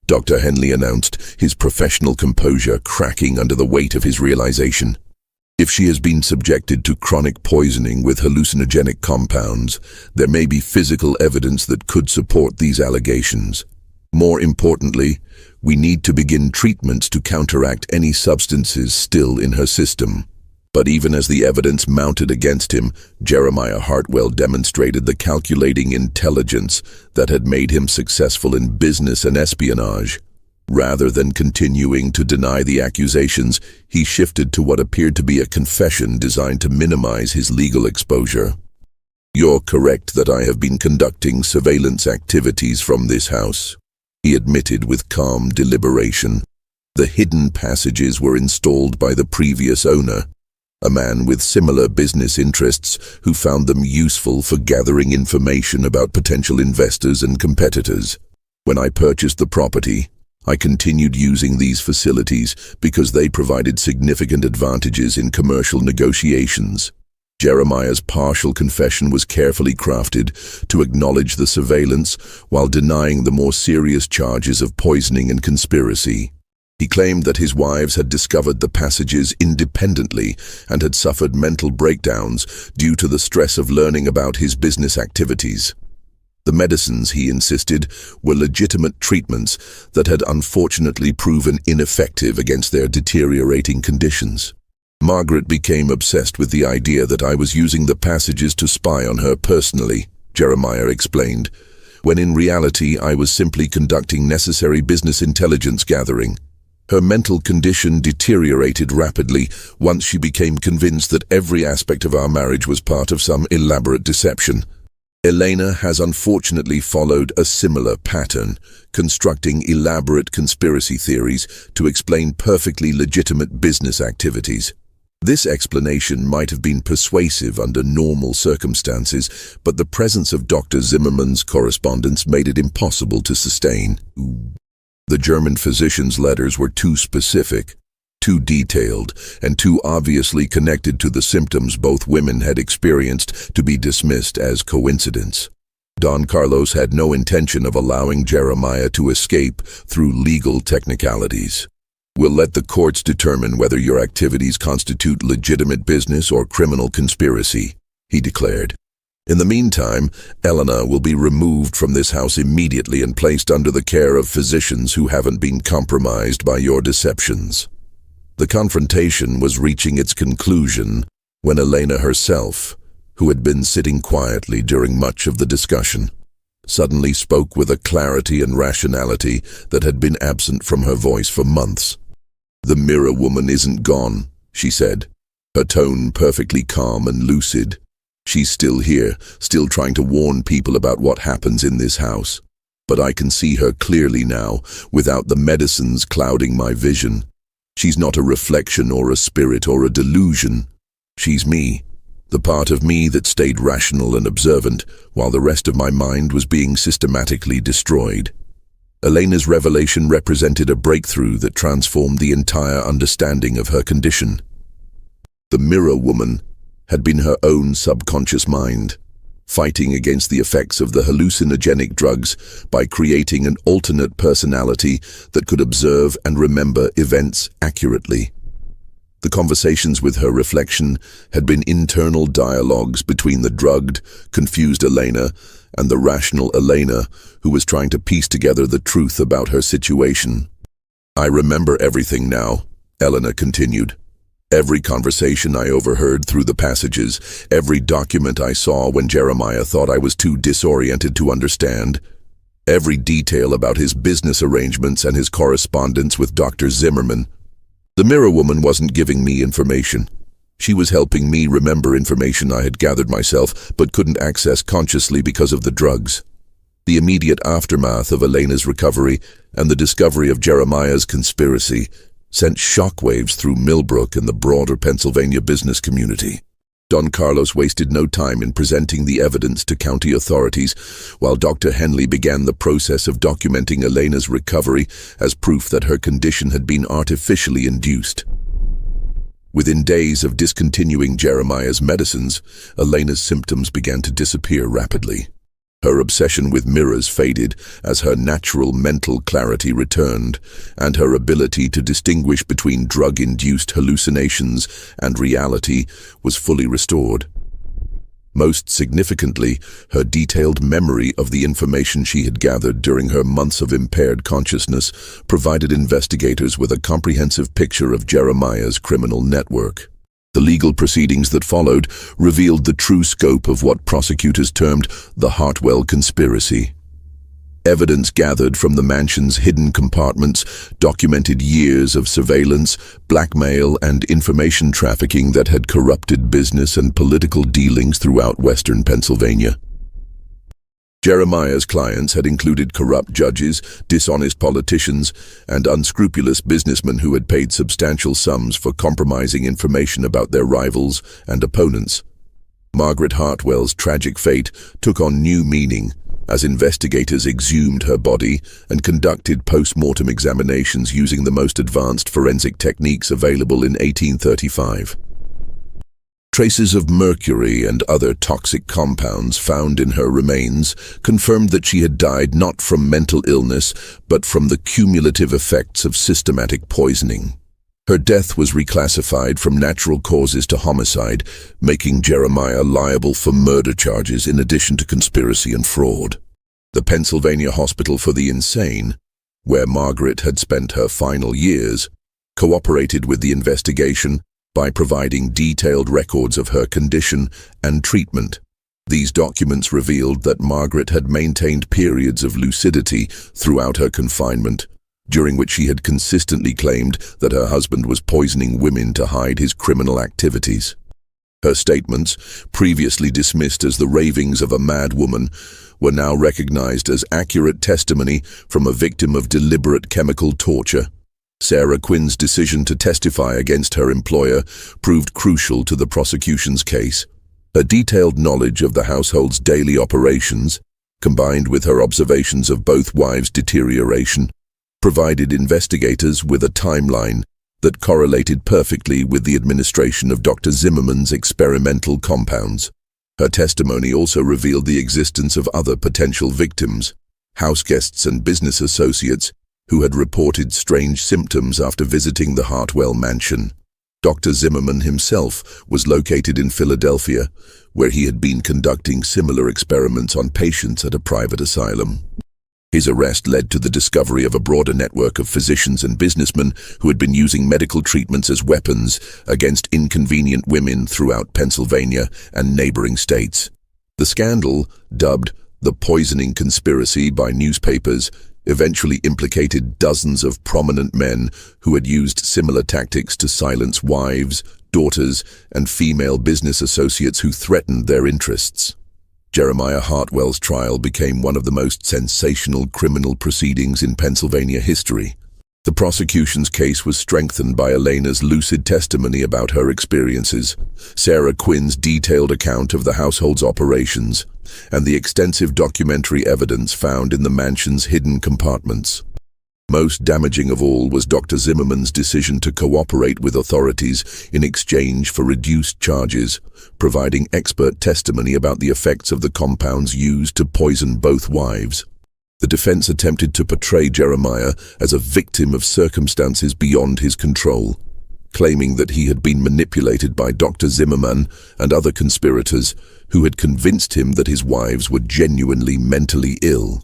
Dr. Henley announced, his professional composure cracking under the weight of his realization. If she has been subjected to chronic poisoning with hallucinogenic compounds, there may be physical evidence that could support these allegations. More importantly, we need to begin treatments to counteract any substances still in her system. But even as the evidence mounted against him, Jeremiah Hartwell demonstrated the calculating intelligence that had made him successful in business and espionage. Rather than continuing to deny the accusations, he shifted to what appeared to be a confession designed to minimize his legal exposure. "You're correct that I have been conducting surveillance activities from this house," he admitted with calm deliberation. "The hidden passages were installed by the previous owner, a man with similar business interests who found them useful for gathering information about potential investors and competitors. When I purchased the property, I continued using these facilities because they provided significant advantages in commercial negotiations." Jeremiah's partial confession was carefully crafted to acknowledge the surveillance while denying the more serious charges of poisoning and conspiracy. He claimed that his wives had discovered the passages independently and had suffered mental breakdowns due to the stress of learning about his business activities. The medicines, he insisted, were legitimate treatments that had unfortunately proven ineffective against their deteriorating conditions. "Margaret became obsessed with the idea that I was using the passages to spy on her personally," Jeremiah explained, "when in reality I was simply conducting necessary business intelligence gathering. Her mental condition deteriorated rapidly once she became convinced that every aspect of our marriage was part of some elaborate deception. Elena has unfortunately followed a similar pattern, constructing elaborate conspiracy theories to explain perfectly legitimate business activities. This explanation might have been persuasive under normal circumstances, but the presence of Dr. Zimmerman's correspondence made it impossible to sustain. The German physician's letters were too specific, too detailed, and too obviously connected to the symptoms both women had experienced to be dismissed as coincidence. Don Carlos had no intention of allowing Jeremiah to escape through legal technicalities. "We'll let the courts determine whether your activities constitute legitimate business or criminal conspiracy," he declared. "In the meantime, Elena will be removed from this house immediately and placed under the care of physicians who haven't been compromised by your deceptions." The confrontation was reaching its conclusion when Elena herself, who had been sitting quietly during much of the discussion, suddenly spoke with a clarity and rationality that had been absent from her voice for months. "The mirror woman isn't gone," she said, her tone perfectly calm and lucid. "She's still here, still trying to warn people about what happens in this house. But I can see her clearly now, without the medicines clouding my vision. She's not a reflection or a spirit or a delusion. She's me, the part of me that stayed rational and observant while the rest of my mind was being systematically destroyed." Elena's revelation represented a breakthrough that transformed the entire understanding of her condition. The mirror woman had been her own subconscious mind, fighting against the effects of the hallucinogenic drugs by creating an alternate personality that could observe and remember events accurately. The conversations with her reflection had been internal dialogues between the drugged, confused Elena and the rational Elena who was trying to piece together the truth about her situation. "I remember everything now," Elena continued. "Every conversation I overheard through the passages, every document I saw when Jeremiah thought I was too disoriented to understand, every detail about his business arrangements and his correspondence with Dr. Zimmerman. The mirror woman wasn't giving me information. She was helping me remember information I had gathered myself but couldn't access consciously because of the drugs. The immediate aftermath of Elena's recovery and the discovery of Jeremiah's conspiracy sent shockwaves through Millbrook and the broader Pennsylvania business community. Don Carlos wasted no time in presenting the evidence to county authorities, while Dr. Henley began the process of documenting Elena's recovery as proof that her condition had been artificially induced. Within days of discontinuing Jeremiah's medicines, Elena's symptoms began to disappear rapidly. Her obsession with mirrors faded as her natural mental clarity returned, and her ability to distinguish between drug-induced hallucinations and reality was fully restored. Most significantly, her detailed memory of the information she had gathered during her months of impaired consciousness provided investigators with a comprehensive picture of Jeremiah's criminal network. The legal proceedings that followed revealed the true scope of what prosecutors termed the Hartwell conspiracy. Evidence gathered from the mansion's hidden compartments documented years of surveillance, blackmail, and information trafficking that had corrupted business and political dealings throughout western Pennsylvania. Jeremiah's clients had included corrupt judges, dishonest politicians, and unscrupulous businessmen who had paid substantial sums for compromising information about their rivals and opponents. Margaret Hartwell's tragic fate took on new meaning as investigators exhumed her body and conducted post-mortem examinations using the most advanced forensic techniques available in 1835. Traces of mercury and other toxic compounds found in her remains confirmed that she had died not from mental illness, but from the cumulative effects of systematic poisoning. Her death was reclassified from natural causes to homicide, making Jeremiah liable for murder charges in addition to conspiracy and fraud. The Pennsylvania Hospital for the Insane, where Margaret had spent her final years, cooperated with the investigation by providing detailed records of her condition and treatment. These documents revealed that Margaret had maintained periods of lucidity throughout her confinement, during which she had consistently claimed that her husband was poisoning women to hide his criminal activities. Her statements, previously dismissed as the ravings of a mad woman, were now recognized as accurate testimony from a victim of deliberate chemical torture. Sarah Quinn's decision to testify against her employer proved crucial to the prosecution's case. Her detailed knowledge of the household's daily operations, combined with her observations of both wives' deterioration, provided investigators with a timeline that correlated perfectly with the administration of Dr. Zimmerman's experimental compounds. Her testimony also revealed the existence of other potential victims, houseguests and business associates, who had reported strange symptoms after visiting the Hartwell mansion. Dr. Zimmerman himself was located in Philadelphia, where he had been conducting similar experiments on patients at a private asylum. His arrest led to the discovery of a broader network of physicians and businessmen who had been using medical treatments as weapons against inconvenient women throughout Pennsylvania and neighboring states. The scandal, dubbed the poisoning conspiracy by newspapers, eventually implicated dozens of prominent men who had used similar tactics to silence wives, daughters, and female business associates who threatened their interests. Jeremiah Hartwell's trial became one of the most sensational criminal proceedings in Pennsylvania history. The prosecution's case was strengthened by Elena's lucid testimony about her experiences, Sarah Quinn's detailed account of the household's operations, and the extensive documentary evidence found in the mansion's hidden compartments. Most damaging of all was Dr. Zimmerman's decision to cooperate with authorities in exchange for reduced charges, providing expert testimony about the effects of the compounds used to poison both wives. The defense attempted to portray Jeremiah as a victim of circumstances beyond his control, claiming that he had been manipulated by Dr. Zimmerman and other conspirators who had convinced him that his wives were genuinely mentally ill.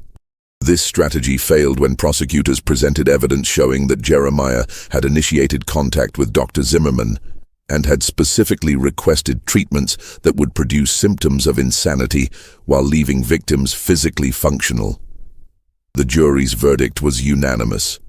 This strategy failed when prosecutors presented evidence showing that Jeremiah had initiated contact with Dr. Zimmerman and had specifically requested treatments that would produce symptoms of insanity while leaving victims physically functional. The jury's verdict was unanimous.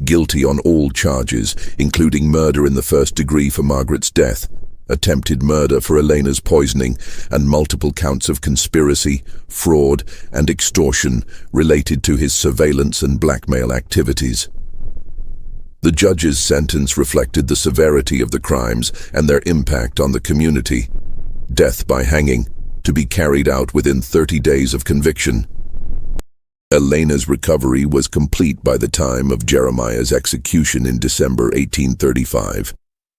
guilty on all charges, including murder in the first degree for Margaret's death, attempted murder for Elena's poisoning, and multiple counts of conspiracy, fraud, and extortion related to his surveillance and blackmail activities. The judge's sentence reflected the severity of the crimes and their impact on the community. Death by hanging, to be carried out within 30 days of conviction. Elena's recovery was complete by the time of Jeremiah's execution in December 1835.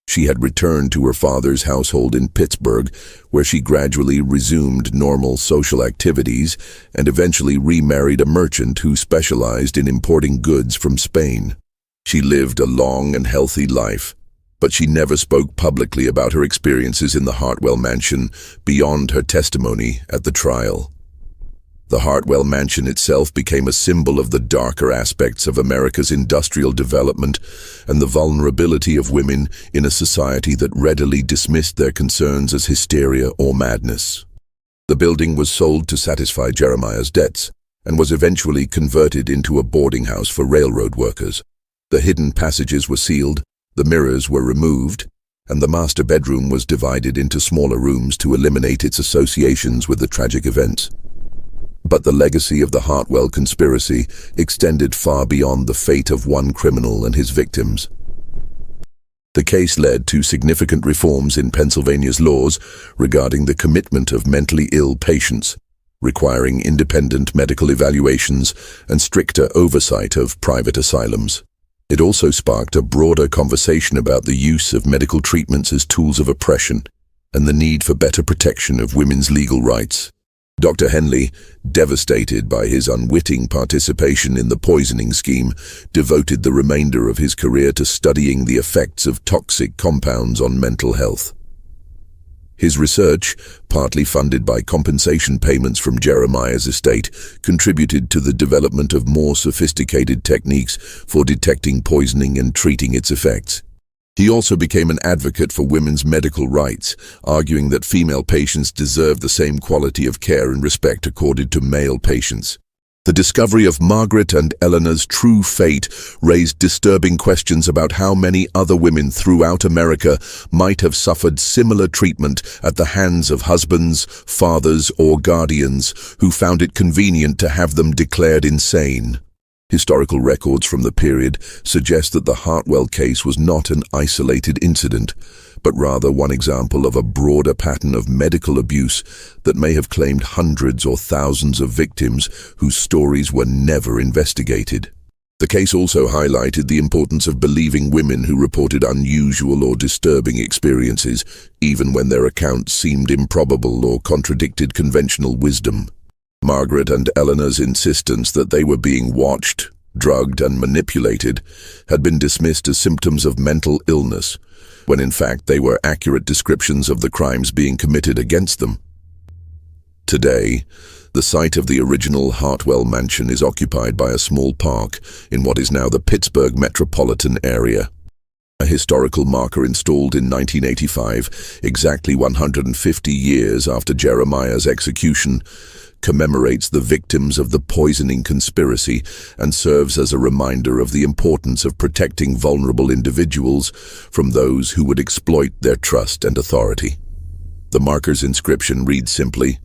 She had returned to her father's household in Pittsburgh, where she gradually resumed normal social activities and eventually remarried a merchant who specialized in importing goods from Spain. She lived a long and healthy life, but she never spoke publicly about her experiences in the Hartwell mansion beyond her testimony at the trial. The Hartwell mansion itself became a symbol of the darker aspects of America's industrial development and the vulnerability of women in a society that readily dismissed their concerns as hysteria or madness. The building was sold to satisfy Jeremiah's debts and was eventually converted into a boarding house for railroad workers. The hidden passages were sealed, the mirrors were removed, and the master bedroom was divided into smaller rooms to eliminate its associations with the tragic events. But the legacy of the Hartwell conspiracy extended far beyond the fate of one criminal and his victims. The case led to significant reforms in Pennsylvania's laws regarding the commitment of mentally ill patients, requiring independent medical evaluations and stricter oversight of private asylums. It also sparked a broader conversation about the use of medical treatments as tools of oppression and the need for better protection of women's legal rights. Dr. Henley, devastated by his unwitting participation in the poisoning scheme, devoted the remainder of his career to studying the effects of toxic compounds on mental health. His research, partly funded by compensation payments from Jeremiah's estate, contributed to the development of more sophisticated techniques for detecting poisoning and treating its effects. He also became an advocate for women's medical rights, arguing that female patients deserve the same quality of care and respect accorded to male patients. The discovery of Margaret and Eleanor's true fate raised disturbing questions about how many other women throughout America might have suffered similar treatment at the hands of husbands, fathers, or guardians who found it convenient to have them declared insane. Historical records from the period suggest that the Hartwell case was not an isolated incident, but rather one example of a broader pattern of medical abuse that may have claimed hundreds or thousands of victims whose stories were never investigated. The case also highlighted the importance of believing women who reported unusual or disturbing experiences, even when their accounts seemed improbable or contradicted conventional wisdom. Margaret and Eleanor's insistence that they were being watched, drugged, and manipulated had been dismissed as symptoms of mental illness, when in fact they were accurate descriptions of the crimes being committed against them. Today, the site of the original Hartwell mansion is occupied by a small park in what is now the Pittsburgh metropolitan area. A historical marker installed in 1985, exactly 150 years after Jeremiah's execution, commemorates the victims of the poisoning conspiracy and serves as a reminder of the importance of protecting vulnerable individuals from those who would exploit their trust and authority. The marker's inscription reads simply,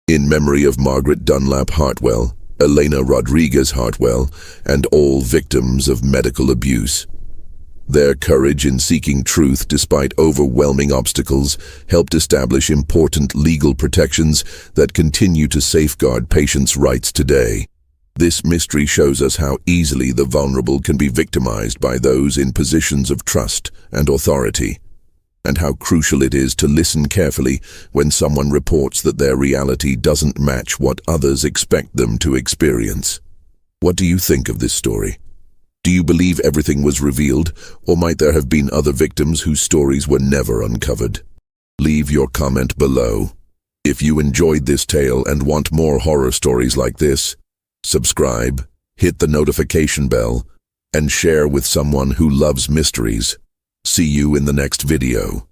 "In memory of Margaret Dunlap Hartwell, Elena Rodriguez Hartwell, and all victims of medical abuse. Their courage in seeking truth despite overwhelming obstacles helped establish important legal protections that continue to safeguard patients' rights today. This mystery shows us how easily the vulnerable can be victimized by those in positions of trust and authority, and how crucial it is to listen carefully when someone reports that their reality doesn't match what others expect them to experience." What do you think of this story? Do you believe everything was revealed, or might there have been other victims whose stories were never uncovered? Leave your comment below. If you enjoyed this tale and want more horror stories like this, subscribe, hit the notification bell, and share with someone who loves mysteries. See you in the next video.